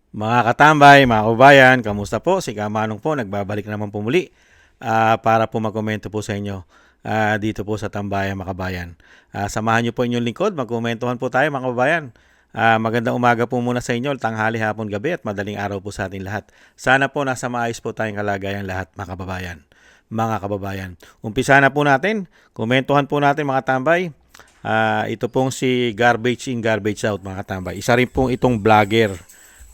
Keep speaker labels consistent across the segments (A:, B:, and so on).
A: Mga katambay, mga kababayan, kamusta po? Si Kamanong po, nagbabalik naman po muli para po magkomento po sa inyo dito po sa Tambayan mga kabayan. Samahan niyo po inyong lingkod, magkomentuhan po tayo mga kababayan. Magandang umaga po muna sa inyo, tanghali, hapon, gabi at madaling araw po sa ating lahat. Sana po nasa maayos po tayong kalagayan lahat mga kababayan. Mga kababayan, umpisa na po natin, komentuhan po natin mga tambay. Ito pong si Garbage in, Garbage out mga katambay. Isa rin pong itong vlogger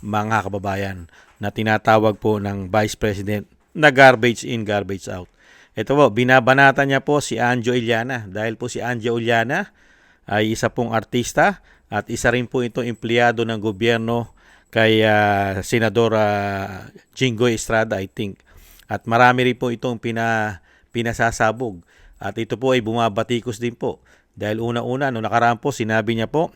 A: mga kababayan na tinatawag po ng Vice President na garbage in, garbage out. Ito po, binabanata niya po si Anjo Iliana dahil po si Anjo Iliana ay isa pong artista at isa rin po itong empleyado ng gobyerno kay Senador Jinggoy Estrada, I think. At marami rin po itong pinasasabog. At ito po ay bumabatikos din po. Dahil una-una, noong nakaraan po, sinabi niya po,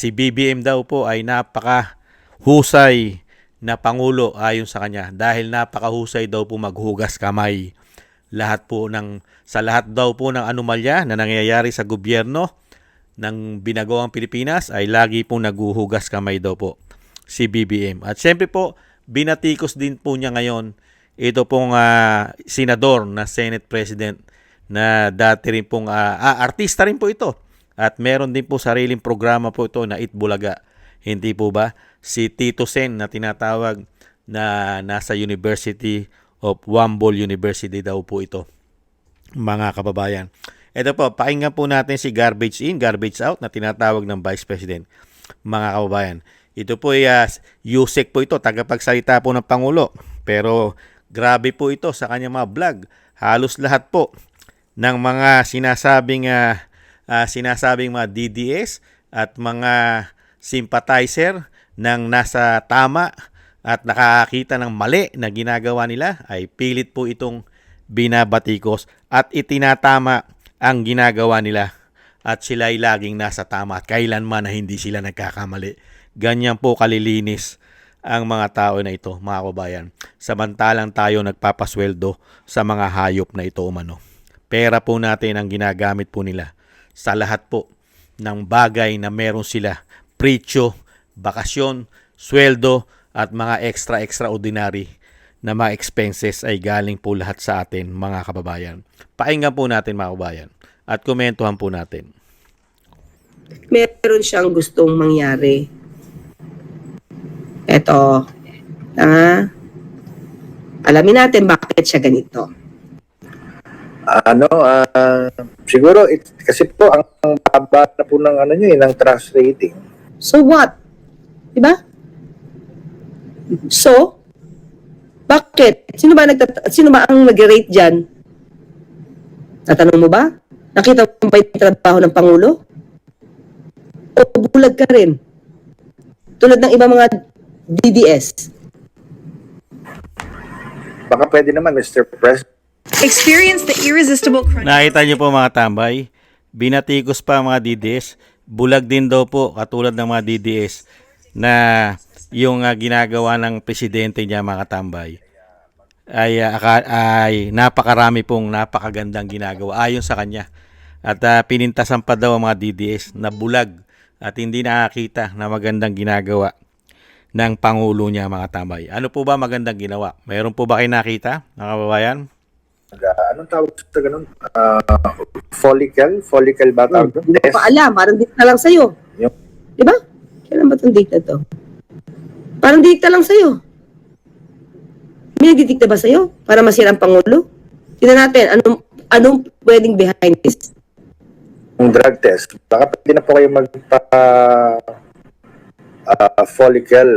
A: si BBM daw po ay napakahusay na pangulo ayon sa kanya dahil napakahusay daw po maghugas kamay. Sa lahat daw po ng anomalya na nangyayari sa gobyerno ng binagawang Pilipinas ay lagi pong naghuhugas kamay daw po si BBM. At syempre po, binatikos din po niya ngayon ito pong senador na Senate President na dati rin pong artista rin po ito. At meron din po sariling programa po ito na Itbulaga. Hindi po ba? Si Tito Sen na tinatawag na nasa University of Wambol University daw po ito. Mga kababayan. Ito po, pakinggan po natin si Garbage in, Garbage out na tinatawag ng Vice President. Mga kababayan. Ito po ay Yusek po ito, tagapagsalita po ng Pangulo. Pero grabe po ito sa kanyang mga vlog. Halos lahat po ng mga sinasabing mga DDS at mga sympathizer ng nasa tama at nakakita ng mali na ginagawa nila ay pilit po itong binabatikos at itinatama ang ginagawa nila at sila ay laging nasa tama at kailanman na hindi sila nagkakamali. Ganyan po kalilinis ang mga tao na ito, mga kababayan. Samantalang tayo nagpapasweldo sa mga hayop na ito umano. Pera po natin ang ginagamit po nila sa lahat po ng bagay na meron sila. Pritsyo, bakasyon, sweldo at mga extraordinary na mga expenses ay galing po lahat sa atin mga kababayan. Pakinggan po natin mga kababayan at komentuhan po natin.
B: Meron siyang gustong mangyari. Eto, alamin natin bakit siya ganito.
C: Siguro kasi po ang baba na po ng ng trust rating.
B: So what? Diba? So, bakit? Sino ba ang nag-rate diyan? Natanong mo ba? Nakita mo ba yung trabaho ng Pangulo? O bulag ka rin? Tulad ng ibang mga DDS.
C: Baka pwede naman, Mr. President.
D: Experience the irresistible crunch.
A: Nakita niyo po mga tambay, binatikos pa mga DDS, bulag din daw po katulad ng mga DDS na yung ginagawa ng presidente niya mga tambay ay napakarami pong napakagandang ginagawa ayon sa kanya. At pinintasan pa daw ang mga DDS na bulag at hindi nakakita na magandang ginagawa ng Pangulo niya mga tambay. Ano po ba magandang ginawa? Mayroon po ba kayo nakita, mga kababayan?
C: Anong tawag sa ganun? Follicle ba tawag doon?
B: Hindi ko pa alam. Parang dikta lang sa'yo.
C: Yung-
B: Diba? Kailan ba itong dikta to? Parang dikta lang sa'yo. May nagdidikta ba sa'yo? Para masira ang Pangulo? Tignan natin, anong pwedeng behind this?
C: Yung drug test. Baka pwede na po kayo follicle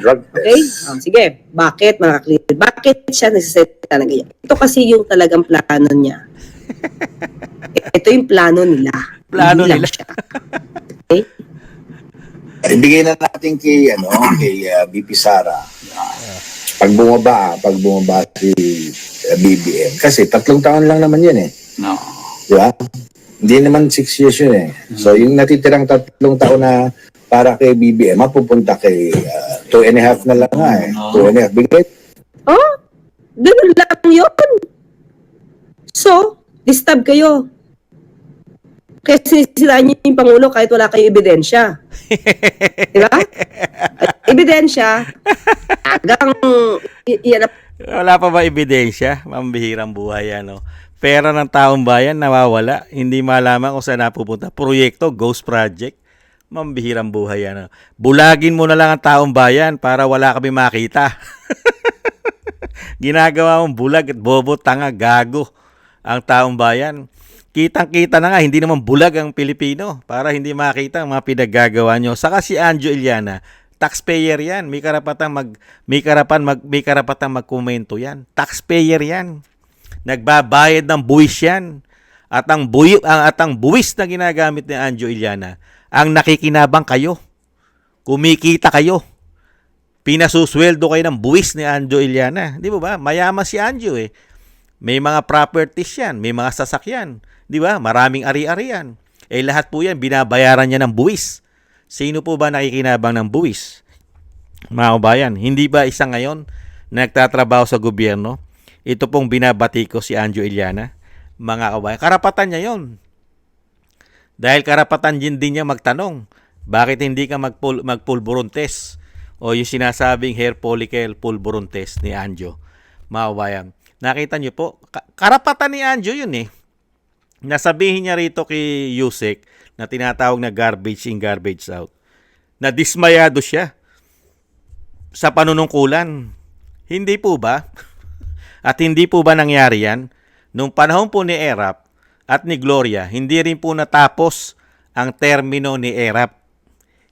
C: drug
B: Okay?
C: test.
B: Sige. Bakit, mga clear? Bakit siya nagsasalita ng ganyan? Ito kasi yung talagang plano niya. Ito yung plano nila.
A: Plano
B: Hindi lang
A: nila.
B: siya. Okay?
E: Ibigay na natin kay BP Sara. Pag bumaba si BBM kasi 3 taon lang naman 'yun eh.
F: No.
E: Di ba? Hindi naman 6 years 'yun eh. So yung natitirang 3 taon na para kay BBM mapupunta kay 2.5 na lang nga eh. 2.5 bigay.
B: Oh, ganun lang yun. So, disturb kayo. Kaya sinisiraan niyo yung Pangulo kahit wala kayong ebidensya. Diba? ebidensya, hanggang yan na
A: Wala pa ba ebidensya? Mambihirang buhay yan, no? Pera ng taong bayan nawawala, hindi malaman kung saan napupunta. Proyekto, ghost project, mambihirang buhay yan, no? Bulagin mo na lang ang taong bayan para wala kami makita. Ginagawa mong bulag at bobo, tanga, gago ang taong bayan. Kitang-kita na nga, hindi naman bulag ang Pilipino para hindi makita ang mga pinaggagawa nyo. Saka si Anjo Iliana, taxpayer yan. May karapatang magkomento yan. Taxpayer yan. Nagbabayad ng buwis yan. At ang buwis na ginagamit ni Anjo Iliana, ang nakikinabang kayo. Kumikita kayo. Pinasusweldo kayo ng buwis ni Anjo Iliana. Di ba? Mayaman si Anjo eh. May mga properties yan, may mga sasakyan. Di ba? Maraming ari-arian. Eh lahat po yan, binabayaran niya ng buwis. Sino po ba nakikinabang ng buwis? Mga kabayan, hindi ba isa ngayon na nagtatrabaho sa gobyerno? Ito pong binabati ko si Anjo Iliana. Mga kabayan, karapatan niya yon. Dahil karapatan din niya magtanong, bakit hindi ka magpulburon test? O yung sinasabing hair follicle pulburon test ni Anjo. Mga kabayan, nakita niyo po, karapatan ni Anjo yun eh. Nasabihin niya rito kay Yusek na tinatawag na garbage in, garbage out. Na dismayado siya sa panunungkulan. Hindi po ba? At hindi po ba nangyari yan? Nung panahon po ni Erap at ni Gloria, hindi rin po natapos ang termino ni Erap.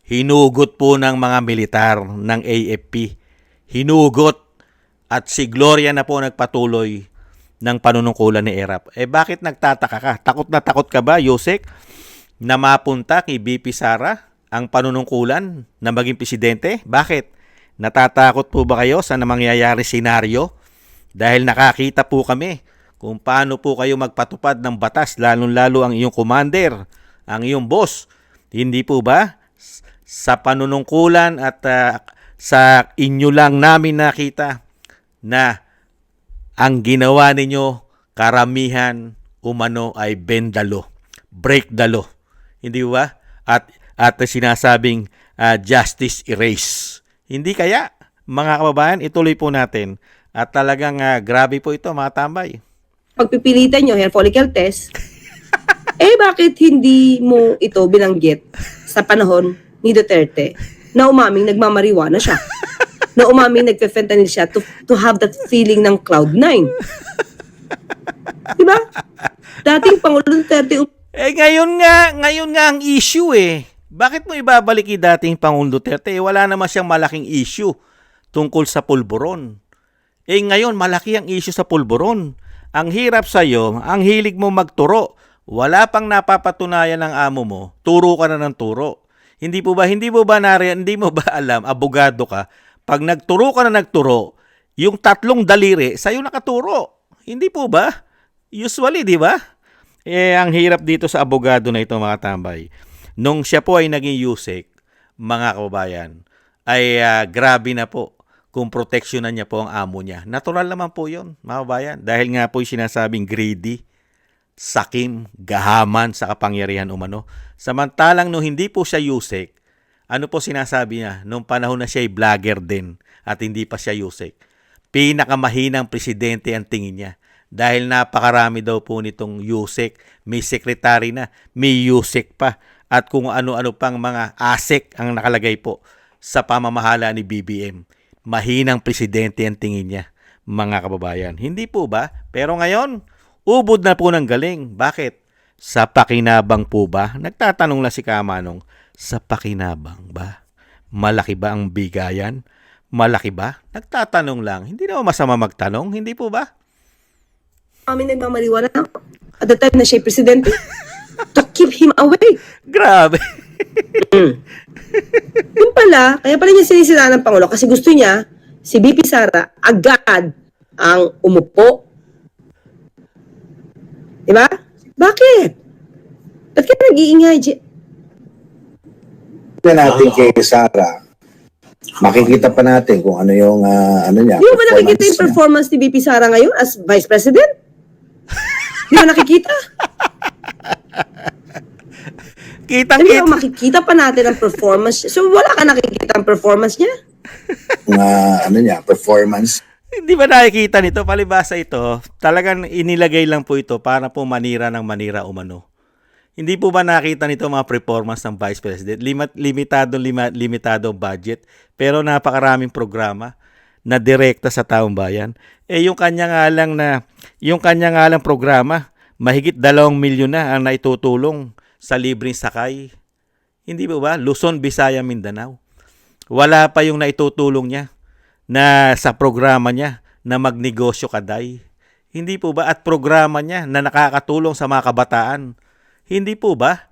A: Hinugot po ng mga militar ng AFP. Hinugot. At si Gloria na po nagpatuloy ng panunungkulan ni Erap. Eh bakit nagtataka ka? Takot na takot ka ba, Yusek, na mapunta kay BP Sara ang panunungkulan na maging presidente? Bakit? Natatakot po ba kayo sa mangyayari senaryo? Dahil nakakita po kami kung paano po kayo magpatupad ng batas, lalong-lalo ang iyong commander, ang iyong boss. Hindi po ba? Sa panunungkulan at sa inyo lang namin nakita na ang ginawa ninyo karamihan umano ay bend the law, break the law. Hindi ba? At sinasabing justice erase. Hindi kaya, mga kababayan, ituloy po natin. At talagang grabe po ito, mga tambay.
B: pagpipilitan nyo, hair follicle test, bakit hindi mo ito binanggit sa panahon ni Duterte na umaming nagmamariwana siya? Na umaming nagpe-fentanyl siya to have that feeling ng cloud 9. Diba? Dating Pangulo Duterte,
A: Ngayon nga ang issue eh. Bakit mo ibabalik yung dating Pangulong Duterte? Wala naman siyang malaking issue tungkol sa pulburon. Ngayon, malaki ang issue sa pulburon. Ang hirap sa'yo, ang hilig mo magturo. Wala pang napapatunayan ng amo mo, turo ka na ng turo. Hindi mo ba alam, abogado ka, pag nagturo ka na nagturo, yung 3 daliri, sa'yo nakaturo. Hindi po ba? Usually, di ba? Ang hirap dito sa abogado na ito, mga tambay. Nung siya po ay naging Yusek, mga kababayan, ay grabe na po kung proteksyonan niya po ang amo niya. Natural naman po yun, mga kababayan. Dahil nga po yung sinasabing greedy, sakim, gahaman sa kapangyarihan umano. Samantalang nung hindi po siya Yusek, ano po sinasabi niya? Nung panahon na siya ay vlogger din at hindi pa siya Yusek, pinakamahinang presidente ang tingin niya. Dahil napakarami daw po nitong Yusek, may sekretary na, may Yusek pa, at kung ano-ano pang mga ASEC ang nakalagay po sa pamamahala ni BBM. Mahinang presidente ang tingin niya, mga kababayan. Hindi po ba? Pero ngayon, ubod na po ng galing. Bakit? Sa pakinabang po ba? Nagtatanong na si Kamanong, sa pakinabang ba? Malaki ba ang bigayan? Malaki ba? Nagtatanong lang. Hindi na masama magtanong. Hindi po ba?
B: umaming nagmamariwana at the time na siya presidente to keep him away.
A: Grabe.
B: Yun pala, kaya pala niya sinisiraan ng Pangulo kasi gusto niya si BP Sara agad ang umupo. Diba? Bakit? Ba't ka nag-iingay?
E: Natin kay Sara, makikita pa natin kung ano yung niya.
B: Di mo ba nakikita yung
E: niya.
B: performance ni BP Sara ngayon as Vice President? Di mo nakikita? Hindi
A: Kitang-kita.
B: mo makikita pa natin ang performance. So wala ka nakikita ang performance niya?
E: ano niya, performance.
A: Hindi ba nakikita nito? Palibasa ito, talagang inilagay lang po ito para po manira ng manira umano. Hindi po ba nakita nito mga performance ng Vice President? Limitado budget, pero napakaraming programa na direkta sa taong bayan. Yung kanya nga lang programa, mahigit 2 milyon na ang naitutulong sa libreng sakay. Hindi po ba? Luzon, Visayas, Mindanao. Wala pa yung naitutulong niya na sa programa niya na magnegosyo kaday. Hindi po ba? At programa niya na nakakatulong sa mga kabataan. Hindi po ba?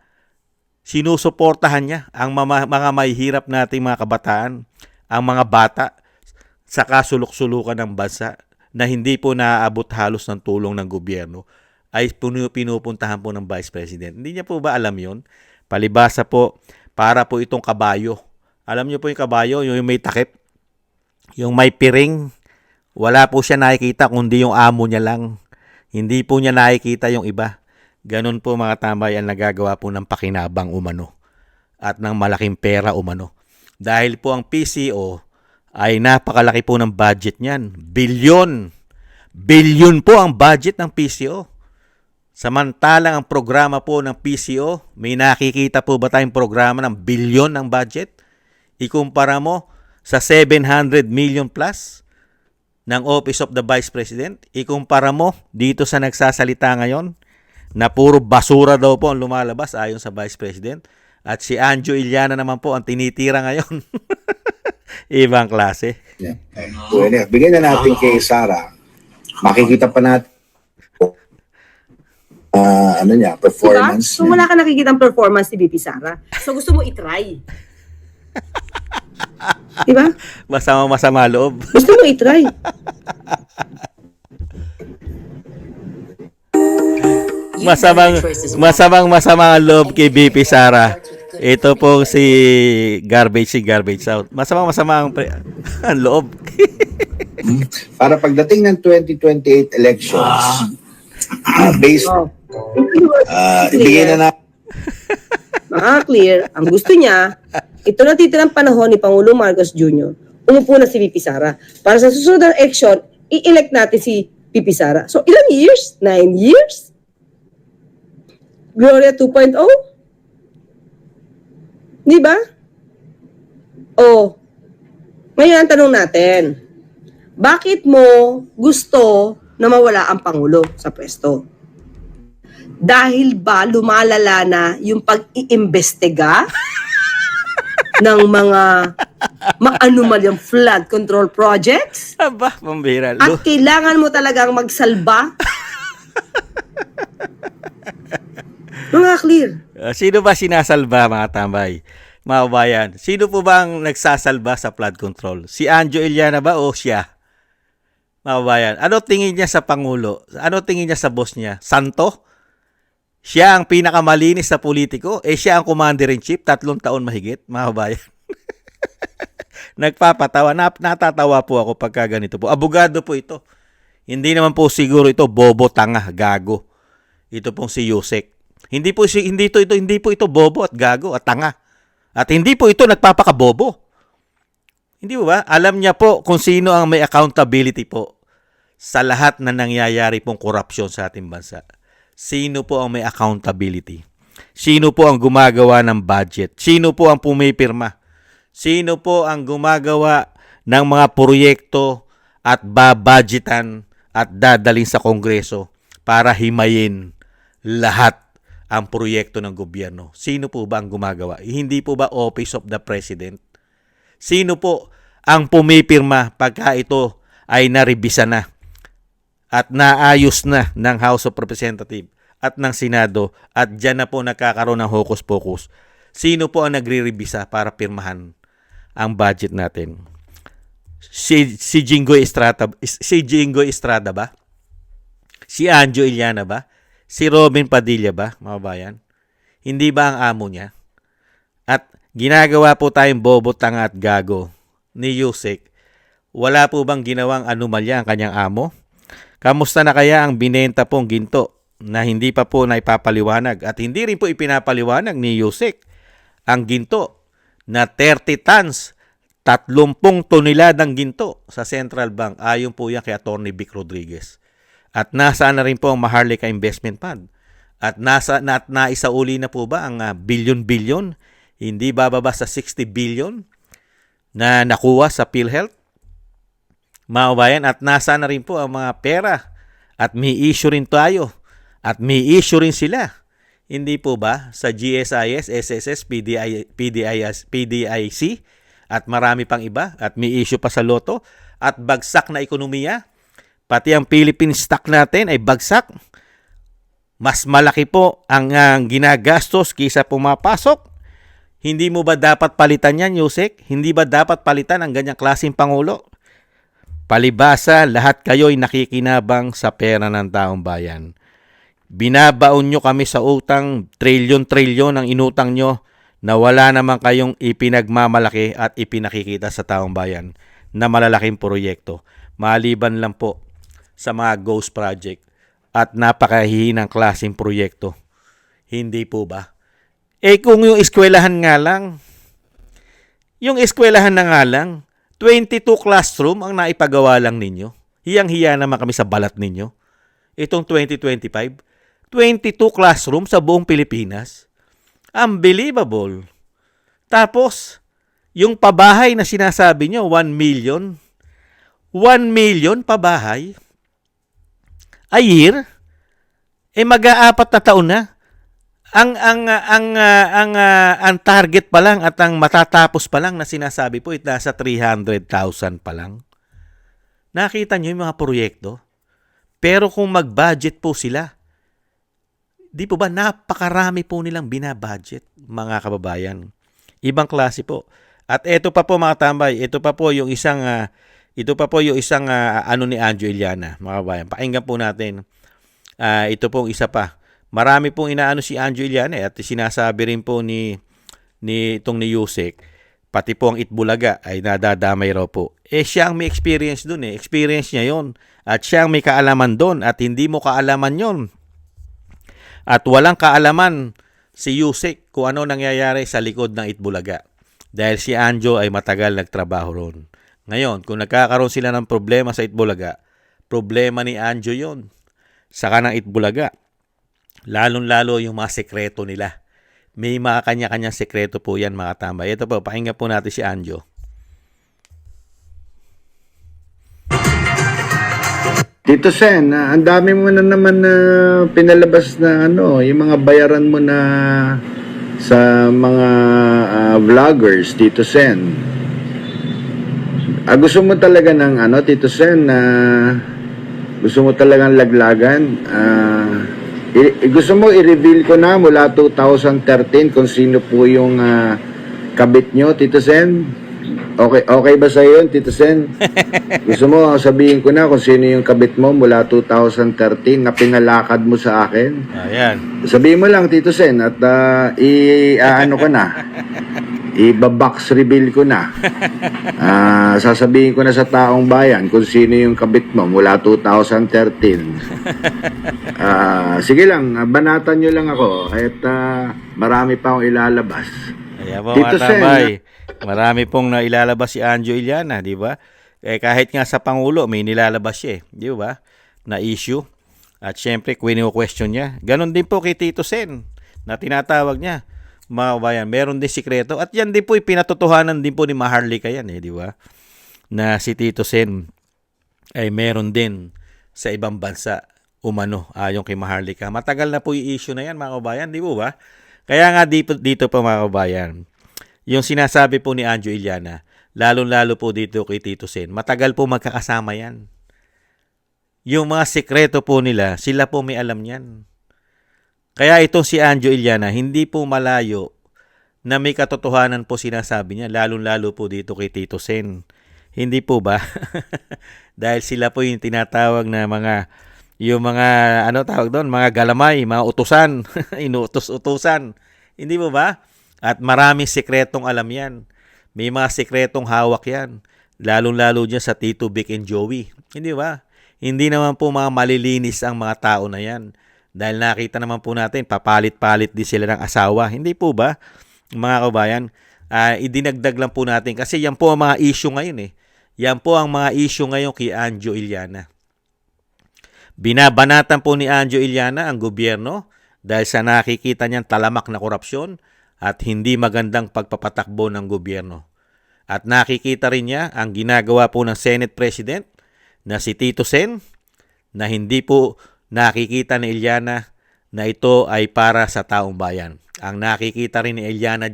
A: Sinusuportahan niya ang mga mahihirap nating mga kabataan, ang mga bata sa kasulok-sulukan ng bansa na hindi po naaabot halos ng tulong ng gobyerno ay pinupuntahan po ng Vice President. Hindi niya po ba alam yon? Palibasa po, para po itong kabayo. Alam niyo po yung kabayo, yung may takip, yung may piring. Wala po siya nakikita kundi yung amo niya lang. Hindi po niya nakikita yung iba. Ganun po mga tambay ang nagagawa po ng pakinabang umano at ng malaking pera umano. Dahil po ang PCO ay napakalaki po ng budget niyan. Bilyon. Bilyon po ang budget ng PCO. Samantalang ang programa po ng PCO, may nakikita po ba tayong programa ng bilyon ng budget? Ikumpara mo sa 700 million plus ng Office of the Vice President. Ikumpara mo dito sa nagsasalita ngayon na puro basura daw po ang lumalabas ayon sa Vice President. At si Anjo Iliana naman po ang tinitira ngayon. Ibang klase.
E: Yeah. Pwede. Bigyan na natin kay Sara. Makikita pa natin performance.
B: Diba? So wala ka nakikita performance ni BP Sara. So gusto mo itry. Diba?
A: Masama loob.
B: Gusto mo itry.
A: Masamang loob kay BP Sara. Ito po si Garbage Out. Masamang ang loob.
E: Para pagdating ng 2028 elections, based ibigay na
B: Maka-clear, ang gusto niya, ito na titirang panahon ni Pangulo Marcos Jr., umupo na si BP Sara. Para sa susunod na election, i-elect natin si BP Sara. So, ilang years? 9 years? Gloria 2.0? Di ba? Oh, ngayon ang tanong natin, bakit mo gusto na mawala ang Pangulo sa pwesto? Dahil ba lumalala na yung pag-iimbestiga ng mga maanumalyang flood control projects?
A: Aba, pambira.
B: At kailangan mo talagang magsalba? Mga clear.
A: Sino ba sinasalba, mga tambay? Mga bayan, sino po ba ang nagsasalba sa flood control? Si Anjo Iliana ba o siya? Mga bayan, ano tingin niya sa Pangulo? Ano tingin niya sa boss niya? Santo? Siya ang pinakamalinis na politiko? Siya ang commander-in-chief, 3 taon mahigit, mga bayan. Nagpapatawa, natatawa po ako pagka ganito po. Abogado po ito. Hindi naman po siguro ito bobo, tanga, gago. Ito pong si Yusek. Hindi po ito bobo at gago at tanga. At hindi po ito nagpapakabobo. Hindi po ba? Alam niya po kung sino ang may accountability po sa lahat na nangyayari pong korupsyon sa ating bansa. Sino po ang may accountability? Sino po ang gumagawa ng budget? Sino po ang pumipirma? Sino po ang gumagawa ng mga proyekto at babudgetan at dadalhin sa Kongreso para himayin lahat ang proyekto ng gobyerno? Sino po ba ang gumagawa? Hindi po ba Office of the President? Sino po ang pumipirma pagka ito ay narebisa na at naayos na ng House of Representatives at ng Senado at dyan na po nagkakaroon ng hocus-pocus? Sino po ang nagre-rebisa para pirmahan ang budget natin? Si Jinggoy Estrada ba? Si Anjo Iliana ba? Si Robin Padilla ba, mga bayan? Hindi ba ang amo niya? At ginagawa po tayong bobo, tanga at gago ni Yusek. Wala po bang ginawang anomalya ang kanyang amo? Kamusta na kaya ang binenta pong ginto na hindi pa po naipapaliwanag at hindi rin po ipinapaliwanag ni Yusek ang ginto na 30 tons 30 toneladang ginto sa Central Bank. Ayon po yan kay Atty. Vic Rodriguez. At nasaan na rin po ang Maharlika Investment Fund. At naisauli na po ba ang bilyon-bilyon, hindi bababa sa 60 billion na nakuha sa PhilHealth? Mga kabayan, at nasaan na rin po ang mga pera at may issue rin tayo at may issue rin sila. Hindi po ba sa GSIS, SSS, PDIC at marami pang iba at may issue pa sa loto at bagsak na ekonomiya. Pati ang Philippine stock natin ay bagsak. Mas malaki po ang ginagastos kaysa pumapasok. Hindi mo ba dapat palitan yan, Yusek? Hindi ba dapat palitan ang ganyang klaseng Pangulo? Palibasa, lahat kayo'y nakikinabang sa pera ng taong bayan. Binabaon nyo kami sa utang, trilyon-trilyon ang inutang nyo na wala naman kayong ipinagmamalaki at ipinakikita sa taong bayan na malalaking proyekto. Maliban lang po sa mga ghost project at napakahihinang klaseng proyekto. Hindi po ba? Kung yung eskwelahan nga lang, na nga lang, 22 classroom ang naipagawa lang ninyo. Hiyang-hiya naman kami sa balat ninyo. Itong 2025, 22 classroom sa buong Pilipinas. Unbelievable. Tapos, yung pabahay na sinasabi nyo, 1 million. 1 million pabahay a year? Mag-aapat na taon na. Ang target pa lang at ang matatapos pa lang na sinasabi po, nasa 300,000 pa lang. Nakita nyo yung mga proyekto? Pero kung mag-budget po sila, di po ba napakarami po nilang binabudget, mga kababayan? Ibang klase po. At ito pa po mga tambay, ito pa po yung isang ano ni Anjo Iliana, mga kababayan. Pakinggan po natin. Ito pong isa pa. Marami pong inaano si Anjo Iliana at sinasabi rin po ni Yusek, pati po ang Itbulaga ay nadadamay raw po. Siya ang may experience dun . Experience niya yon. At siya ang may kaalaman dun at hindi mo kaalaman yon. At walang kaalaman si Yusek kung ano nangyayari sa likod ng Itbulaga. Dahil si Anjo ay matagal nagtrabaho ron. Ngayon, kung nagkakaroon sila ng problema sa Itbulaga, problema ni Anjo yon. Saka ng Itbulaga. Lalong-lalo yung mga sekreto nila. May mga kanya-kanyang sekreto po yan, mga tambay. Ito po, pakinggan po natin si Anjo.
F: Tito Sen, ang dami mo na naman na pinalabas na yung mga bayaran mo na sa mga vloggers, Tito Sen. Gusto mo talaga ng Tito Sen, gusto mo talagang laglagan? Gusto mo i-reveal ko na mula 2013 kung sino po yung kabit nyo, Tito Sen? Okay ba sa iyo, Tito Sen? Gusto mo sabihin ko na kung sino yung kabit mo mula 2013 na pinalakad mo sa akin?
A: Ayan.
F: Sabihin mo lang, Tito Sen, at ko na. Iba-box reveal ko na. Sasabihin ko na sa taong bayan kung sino yung kabit mo mula 2013. Sige lang, banatan nyo lang ako at marami pa akong ilalabas.
A: Ayan po,
F: Tito
A: mga
F: Sen,
A: tambay. Marami pong nailalabas si Anjo Iliana, di ba? Kahit nga sa Pangulo, may nilalabas siya, di ba? Na issue. At syempre, question niya. Ganon din po kay Tito Sen na tinatawag niya. Mga bayan, meron din sikreto. At yan din po, pinatotohanan din po ni Maharlika yan, di ba? Na si Tito Sen ay meron din sa ibang bansa umano ayon kay Maharlika. Matagal na po yung issue na yan, mga kabayan, di po ba? Kaya nga dito po, mga kabayan, yung sinasabi po ni Anjo Iliana, lalo-lalo po dito kay Tito Sen, matagal po magkakasama yan. Yung mga sikreto po nila, sila po may alam yan. Kaya itong si Anjo Iliana, hindi po malayo na may katotohanan po sinasabi niya, lalo-lalo po dito kay Tito Sen. Hindi po ba? Dahil sila po yung tinatawag na mga mga galamay, mga utusan, inuutos-utusan. Hindi po ba? At maraming sekretong alam yan. May mga sekretong hawak yan. Lalong-lalo dyan sa Tito Vic and Joey. Hindi ba? Hindi naman po mga malilinis ang mga tao na yan. Dahil nakita naman po natin, papalit-palit din sila ng asawa. Hindi po ba, mga kabayan? idinagdag lang po natin kasi yan po ang mga issue ngayon eh. Yan po ang mga issue ngayon kay Anjo Iliana. Binabanatan po ni Anjo Iliana ang gobyerno dahil sa nakikita niyang talamak na korupsyon at hindi magandang pagpapatakbo ng gobyerno. At nakikita rin niya ang ginagawa po ng Senate President na si Tito Sen na hindi po nakikita ni Iliana na ito ay para sa taong bayan. Ang nakikita rin ni Iliana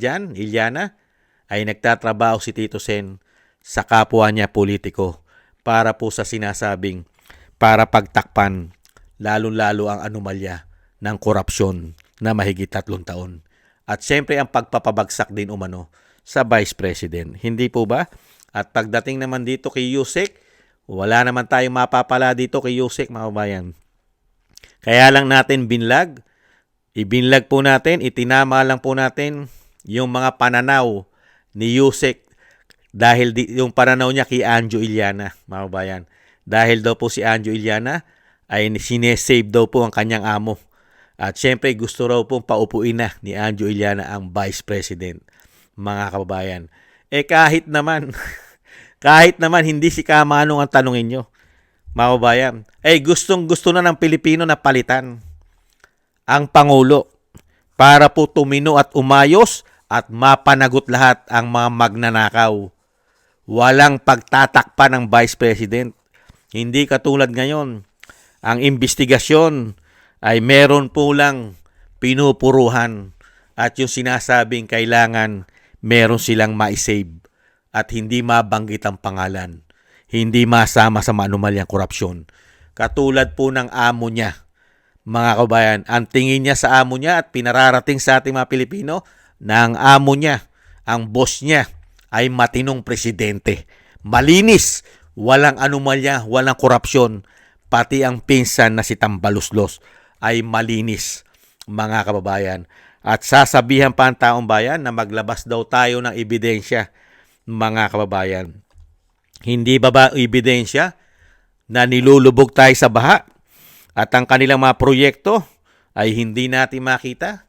A: ay nagtatrabaho si Tito Sen sa kapwa niya politiko para po sa sinasabing para pagtakpan lalong-lalo ang anomalya ng korupsyon na mahigit 3 taon. At siyempre ang pagpapabagsak din umano sa Vice President. Hindi po ba? At pagdating naman dito kay Yusek, wala naman tayong mapapala dito kay Yusek, mga kabayan. Kaya lang natin ibinlag po natin, itinama lang po natin yung mga pananaw ni Yusek dahil yung pananaw niya kay Anjo Iliana, mga kabayan. Dahil daw po si Anjo Iliana ay sinesave daw po ang kanyang amo. At syempre gusto raw pong paupuin na ni Anjo Iliana ang Vice President, mga kababayan. Kahit naman, kahit naman hindi si Kamanong ang tanungin nyo, mga kababayan. Gustong-gusto na ng Pilipino na palitan ang Pangulo para po tumino at umayos at mapanagot lahat ang mga magnanakaw. Walang pagtatakpan ng Vice President. Hindi katulad ngayon. Ang investigasyon ay meron po lang pinupuruhan at yung sinasabing kailangan meron silang ma-save at hindi mabanggit ang pangalan. Hindi masama sa maanumalyang korupsyon. Katulad po ng amo niya, mga kabayan. Ang tingin niya sa amo niya at pinararating sa ating mga Pilipino na ang amo niya, ang boss niya, ay matinong presidente. Malinis, walang anomalya, walang korupsyon. Pati ang pinsan na si Tambaluslos ay malinis, mga kababayan. At sasabihan pa ang taong bayan na maglabas daw tayo ng ebidensya, mga kababayan. Hindi ba ebidensya na nilulubog tayo sa baha at ang kanilang mga proyekto ay hindi natin makita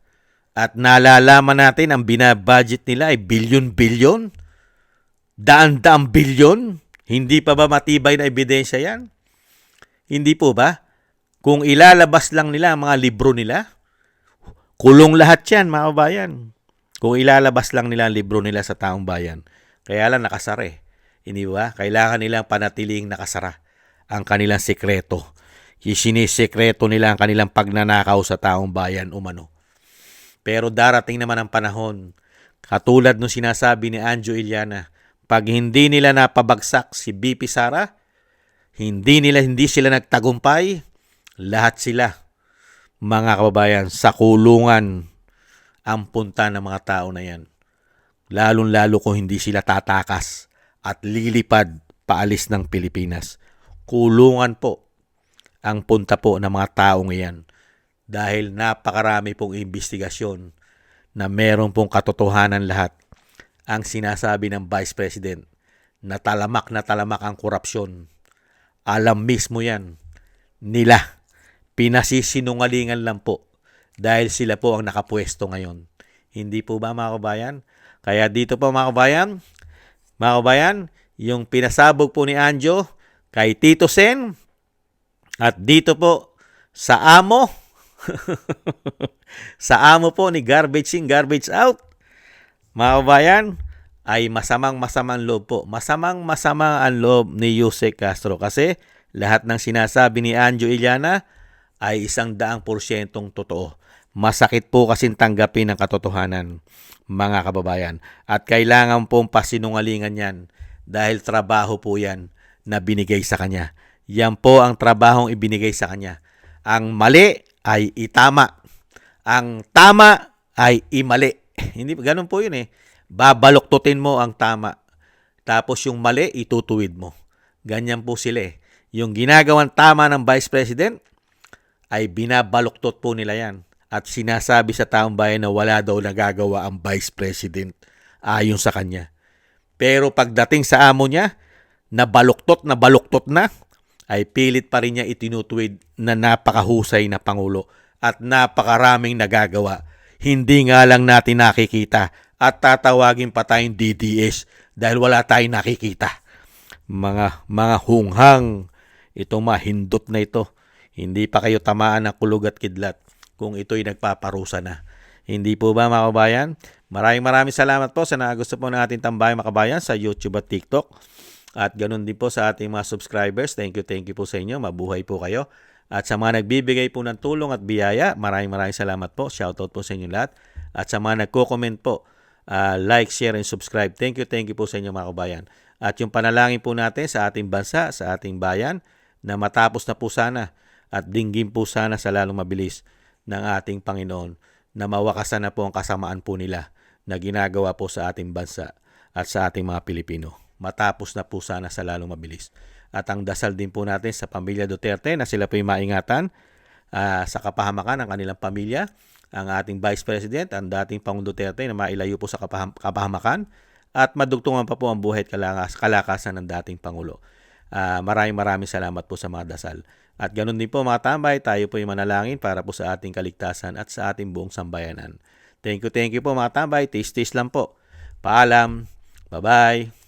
A: at nalalaman natin ang binabudget nila ay bilyon-bilyon, daan-daang bilyon? Hindi pa ba matibay na ebidensya yan? Hindi po ba? Kung ilalabas lang nila ang mga libro nila, kulong lahat yan, mga kabayan. Kung ilalabas lang nila ang libro nila sa taong bayan. Kaya lang nakasara. Hindi ba? Kailangan nilang panatiling nakasara ang kanilang sekreto. Sinisekreto nila ang kanilang pagnanakaw sa taong bayan umano. Pero darating naman ang panahon, katulad nung sinasabi ni Anjo Iliana, pag hindi nila napabagsak si BP Sara, hindi sila nagtagumpay, lahat sila, mga kababayan, sa kulungan ang punta ng mga tao na yan. Lalong-lalo kung hindi sila tatakas at lilipad paalis ng Pilipinas. Kulungan po ang punta po ng mga taong iyan dahil napakarami pong investigasyon na meron pong katotohanan lahat ang sinasabi ng Vice President na talamak ang korupsyon. Alam mismo yan nila. Pinasisinungalingan lang po dahil sila po ang nakapwesto ngayon. Hindi po ba, mga kabayan? Kaya dito po, mga kabayan, yung pinasabog po ni Anjo kay Tito Sen at dito po sa amo sa amo po ni Garbage In, Garbage Out, mga kabayan, ay masamang loob po. Masamang ang loob ni Yusek Castro kasi lahat ng sinasabi ni Anjo Iliana ay 100% totoo. Masakit po kasing tanggapin ang katotohanan, mga kababayan. At kailangan pong pasinungalingan yan dahil trabaho po yan na binigay sa kanya. Yan po ang trabahong ibinigay sa kanya. Ang mali ay itama. Ang tama ay imali. Hindi ganun po yun eh. Babaluktutin mo ang tama. Tapos yung mali, itutuwid mo. Ganyan po sila eh. Yung ginagawang tama ng Vice President ay binabaluktot po nila yan. At sinasabi sa taong bayan na wala daw nagagawa ang Vice President ayon sa kanya. Pero pagdating sa amo niya, nabaluktot na, ay pilit pa rin niya itinutuwid na napakahusay na Pangulo at napakaraming nagagawa. Hindi nga lang natin nakikita at tatawagin pa tayong DDS dahil wala tayong nakikita. Mga hunghang, itong mahindot na ito. Hindi pa kayo tamaan ng kulog at kidlat kung ito'y nagpaparusa na. Hindi po ba mga kabayan? Maraming salamat po sa nagusto po ng ating Tambayang Makabayan sa YouTube at TikTok. At ganun din po sa ating mga subscribers. Thank you po sa inyo. Mabuhay po kayo. At sa mga nagbibigay po ng tulong at biyaya, maraming salamat po. Shoutout po sa inyo lahat. At sa mga nagko-comment po, like, share, and subscribe. Thank you po sa inyo mga kabayan. At yung panalangin po natin sa ating bansa, sa ating bayan, na matapos na po sana at dinggin po sana sa lalong mabilis ng ating Panginoon na mawakasan na po ang kasamaan po nila na ginagawa po sa ating bansa at sa ating mga Pilipino. Matapos na po sana sa lalong mabilis. At ang dasal din po natin sa pamilya Duterte na sila po yung maingatan sa kapahamakan ng kanilang pamilya. Ang ating Vice President, ang dating Pangulong Duterte na mailayo po sa kapahamakan at madugtungan pa po ang buhay at kalakasan ng dating Pangulo. Maraming salamat po sa mga dasal. At ganun din po mga tambay, tayo po yung manalangin para po sa ating kaligtasan at sa ating buong sambayanan. Thank you po mga tambay. Taste lang po. Paalam. Bye-bye.